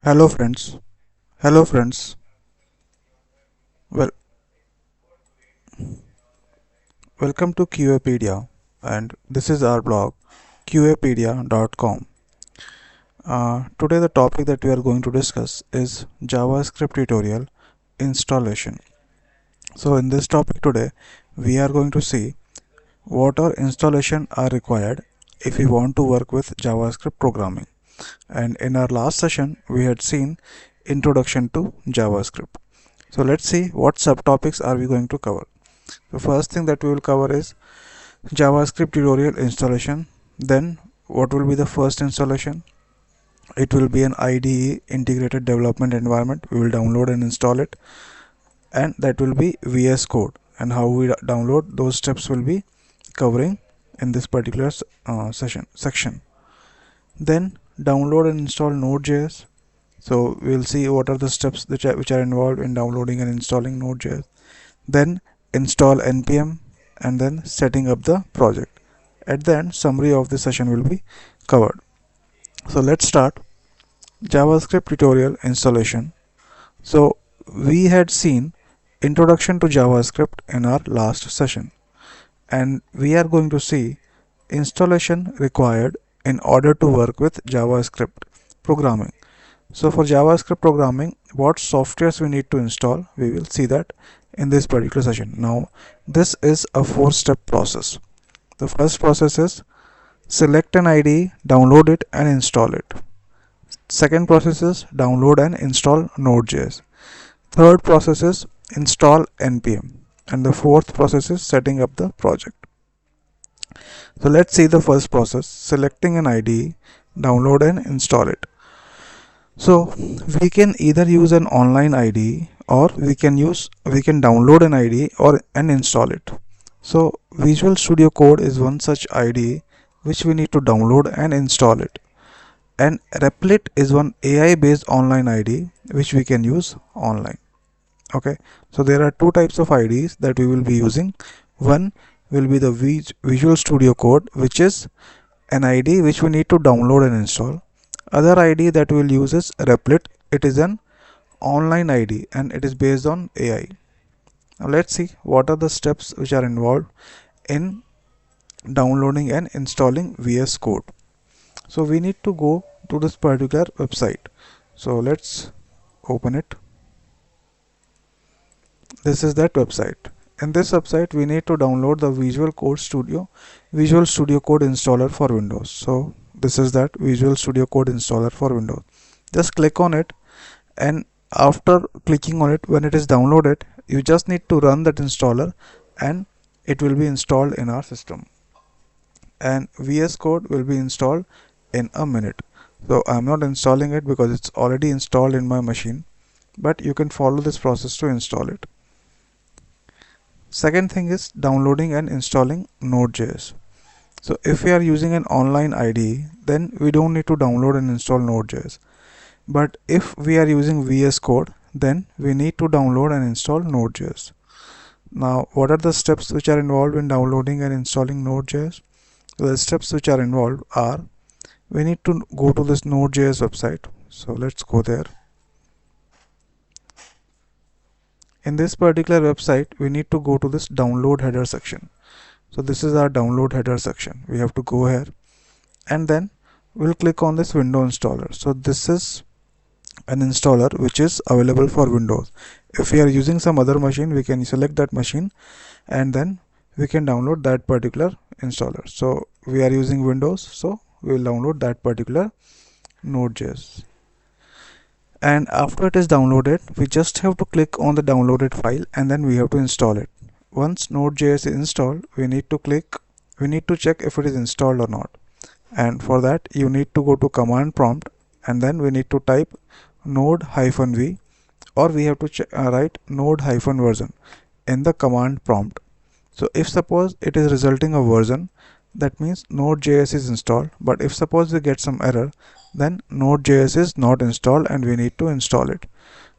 Hello friends. Hello friends. Well, welcome to QApedia, and this is our blog qapedia.com. Today the topic that we are going to discuss is JavaScript tutorial installation. So in this topic today we are going to see what our installation are required if we want to work with JavaScript programming. And in our last session we had seen introduction to JavaScript. So let's see what subtopics are we going to cover. The first thing that we will cover is JavaScript tutorial installation. Then what will be the first installation? It will be an IDE, integrated development environment. We will download and install it, and that will be VS Code, and how we download those steps will be covering in this particular section. Then download and install Node.js. So we'll see what are the steps which are involved in downloading and installing Node.js. Then install npm, and then setting up the project. At the end, summary of the session will be covered. So let's start JavaScript tutorial installation. So we had seen introduction to JavaScript in our last session, and we are going to see installation required in order to work with JavaScript programming. So for JavaScript programming, what softwares we need to install, we will see that in this particular session. Now this is a 4-step process. The first process is select an IDE, download it and install it. Second process is download and install Node.js. Third process is install npm, and the fourth process is setting up the project. So let's see the first process, selecting an IDE, download and install it. So we can either use an online IDE, or we can download an IDE and install it. So Visual Studio Code is one such IDE which we need to download and install it, and Replit is one AI based online IDE which we can use online. Okay, so there are two types of IDEs that we will be using. One will be the Visual Studio Code, which is an IDE which we need to download and install. Other IDE that we will use is Replit. It is an online IDE and it is based on AI. Now let's see what are the steps which are involved in downloading and installing VS Code. So we need to go to this particular website. So let's open it. This is that website. In this website we need to download the Visual Studio Code installer for Windows. So this is that Visual Studio Code installer for Windows. Just click on it, and after clicking on it, when it is downloaded, you just need to run that installer and it will be installed in our system, and VS Code will be installed in a minute. So I'm not installing it because it's already installed in my machine, but you can follow this process to install it. Second thing is downloading and installing Node.js. So if we are using an online IDE, then we don't need to download and install Node.js. But if we are using VS Code, then we need to download and install Node.js. Now, what are the steps which are involved in downloading and installing Node.js? So the steps which are involved are, we need to go to this Node.js website. So let's go there. In this particular website, we need to go to this download header section. So this is our download header section. We have to go here, and then we'll click on this window installer. So this is an installer which is available for Windows. If we are using some other machine, we can select that machine and then we can download that particular installer. So we are using Windows, so we will download that particular Node.js. And after it is downloaded, we just have to click on the downloaded file and then we have to install it. Once Node.js is installed, we need to check if it is installed or not. And for that, you need to go to command prompt, and then we need to type node-v, or we have to write node-version in the command prompt. So if suppose it is resulting a version, that means Node.js is installed. But if suppose we get some error, then Node.js is not installed and we need to install it.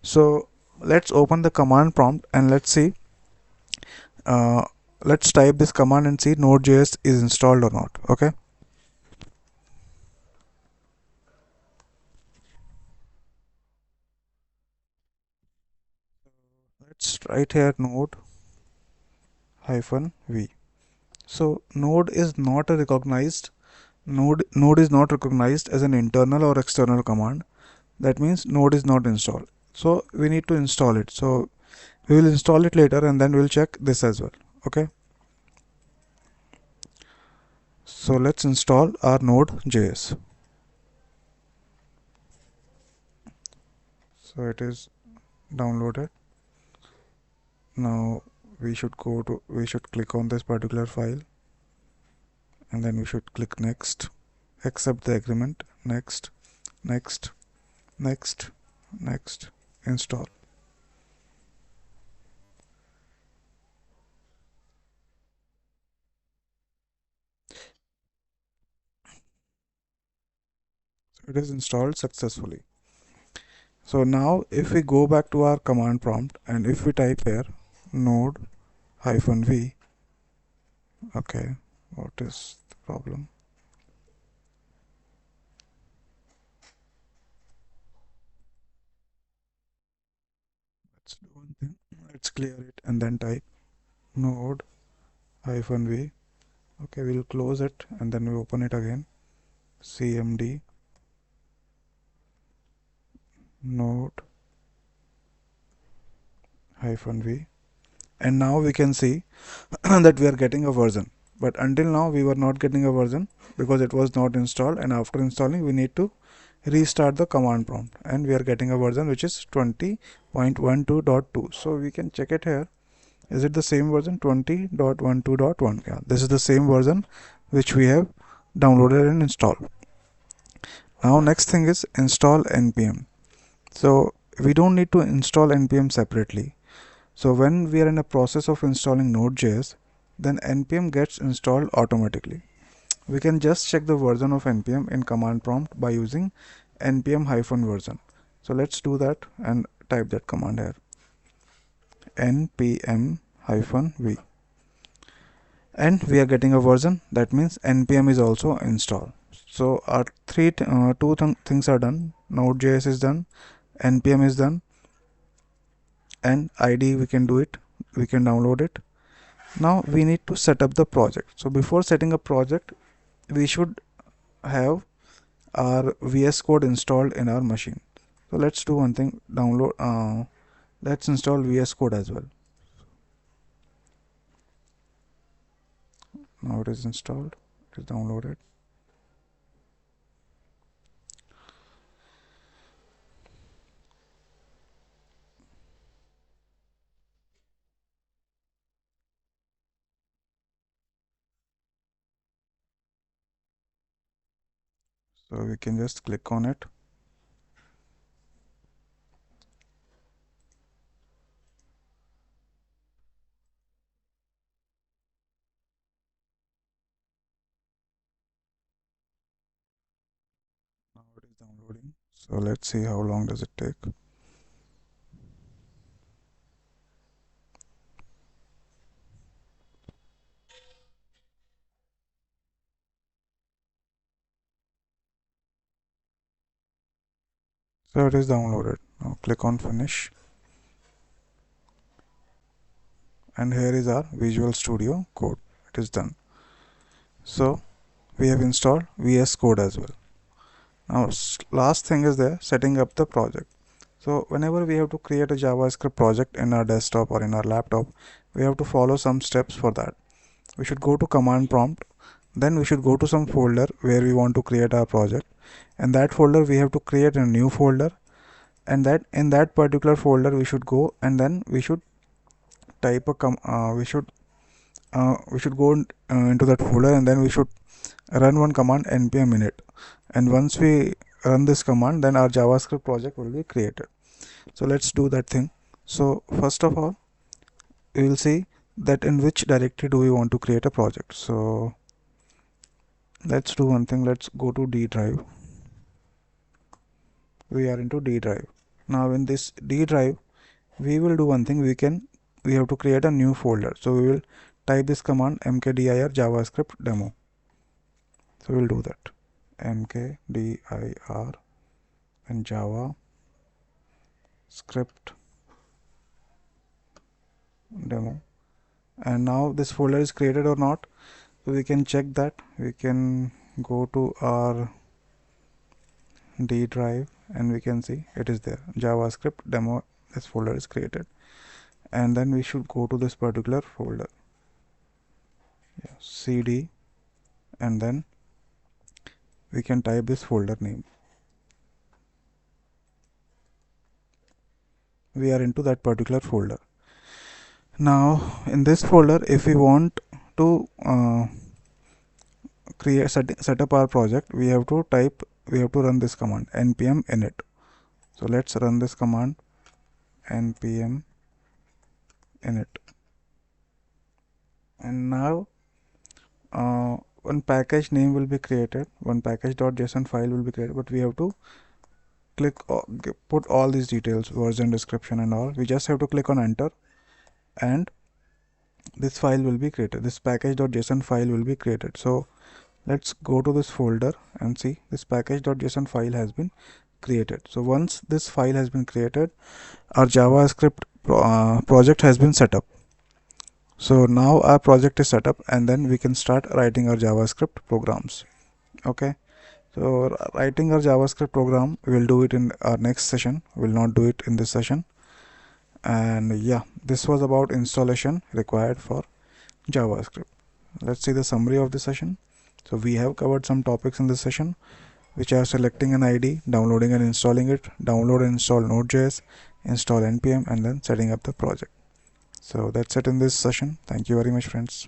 So let's open the command prompt and let's see. Let's type this command and see Node.js is installed or not. Okay. just write here node hyphen v. So node is not recognized as an internal or external command. That means node is not installed. So we need to install it. So we will install it later and then we'll check this as well. Okay. So let's install our node.js. So it is downloaded. Now we should click on this particular file and then we should click next, accept the agreement, next, next, next, next, install. So it is installed successfully. So now if we go back to our command prompt and if we type here node hyphen v, okay, what is the problem? Let's do one thing. Let's clear it and then type node hyphen v. Okay, we'll close it and then we open it again. cmd node hyphen v, and now we can see that we are getting a version, but until now we were not getting a version because it was not installed, and after installing we need to restart the command prompt and we are getting a version which is 20.12.2. so we can check it here. Is it the same version 20.12.1? Yeah, this is the same version which we have downloaded and installed. Now next thing is install npm. So we don't need to install npm separately. So when we are in a process of installing node.js, then npm gets installed automatically. We can just check the version of npm in command prompt by using npm-version. So let's do that and type that command here, npm-v, and we are getting a version. That means npm is also installed. So our two things are done. Node.js is done, npm is done, and id we can do it, we can download it. Now we need to set up the project. So before setting a project, we should have our VS Code installed in our machine. So let's do one thing, let's install VS Code as well. Now it is installed, it is downloaded. So we can just click on it. Now it is downloading. So let's see how long does it take. So it is downloaded. Now click on finish. And here is our Visual Studio Code. It is done. So we have installed VS Code as well. Now last thing is there, setting up the project. So whenever we have to create a JavaScript project in our desktop or in our laptop, we have to follow some steps for that. We should go to command prompt, then we should go to some folder where we want to create our project. In that folder we have to create a new folder, and that in that particular folder we should go and then we should type a we should go into that folder and then we should run one command npm init, and once we run this command then our JavaScript project will be created. So let's do that thing. So first of all we will see that in which directory do we want to create a project. So let's do one thing, let's go to D drive. We are into D drive. Now in this D drive we will do one thing, we have to create a new folder. So we will type this command mkdir javascript demo. So we'll do that, mkdir and java script demo. And now this folder is created or not, so we can check that. We can go to our D drive and we can see it is there, JavaScript demo. This folder is created, and then we should go to this particular folder, cd, and then we can type this folder name. We are into that particular folder. Now in this folder, if we want to set up our project, we have to run this command, npm init. So let's run this command, npm init. And now one package name will be created, one package.json file will be created, but we have to put all these details, version, description and all. We just have to click on enter, and this file will be created, this package.json file will be created. So let's go to this folder and see this package.json file has been created. So once this file has been created, our JavaScript project has been set up. So now our project is set up, and then we can start writing our JavaScript programs. Okay, so writing our JavaScript program, we will do it in our next session. We will not do it in this session. And yeah, this was about installation required for JavaScript. Let's see the summary of the session. So we have covered some topics in this session, which are selecting an ID, downloading and installing it, download and install Node.js, install npm, and then setting up the project. So that's it in this session. Thank you very much, friends.